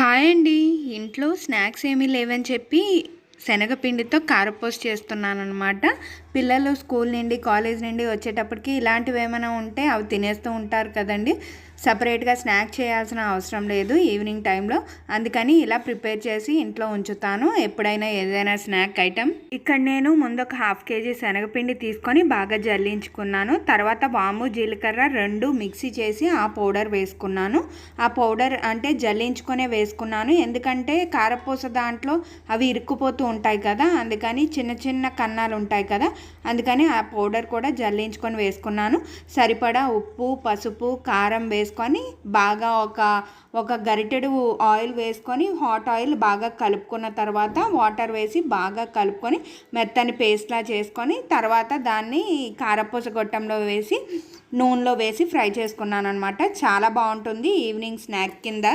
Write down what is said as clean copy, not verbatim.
Hi అండి. ఇంట్లో snacks ఏమీ లేవని చెప్పి శనగపిండితో కారపూస చేస్తున్నాననమాట. పిల్లలు స్కూల్ నుండి కాలేజ్ నుండి వచ్చేటప్పటికి ఇలాంటివి ఏమైనా ఉంటే అవి తినేస్తూ ఉంటారు కదండి. సపరేట్గా స్నాక్ చేయాల్సిన అవసరం లేదు ఈవినింగ్ టైంలో. అందుకని ఇలా ప్రిపేర్ చేసి ఇంట్లో ఉంచుతాను ఎప్పుడైనా ఏదైనా స్నాక్ ఐటెం. ఇక్కడ నేను ముందు ఒక 1/2 kg శనగపిండి తీసుకొని బాగా జల్లించుకున్నాను. తర్వాత వాము జీలకర్ర 2 మిక్సీ చేసి ఆ పౌడర్ వేసుకున్నాను. ఆ పౌడర్ అంటే జల్లించుకొనే వేసుకున్నాను, ఎందుకంటే కారపూస దాంట్లో అవి ఇరుక్కుపోతూ ఉంటాయి కదా, అందుకని చిన్న చిన్న కన్నాలు ఉంటాయి కదా, అందుకని ఆ పౌడర్ కూడా జల్లించుకొని వేసుకున్నాను. సరిపడా ఉప్పు, పసుపు, కారం వేసుకొని బాగా ఒక గరిటెడు ఆయిల్ వేసుకొని హాట్ ఆయిల్ బాగా కలుపుకున్న తర్వాత వాటర్ వేసి బాగా కలుపుకొని మెత్తని పేస్ట్లా చేసుకొని తర్వాత దాన్ని కారపూస గొట్టంలో వేసి నూనెలో వేసి ఫ్రై చేసుకున్నాను అనమాట. చాలా బాగుంటుంది ఈవినింగ్ స్నాక్ కింద.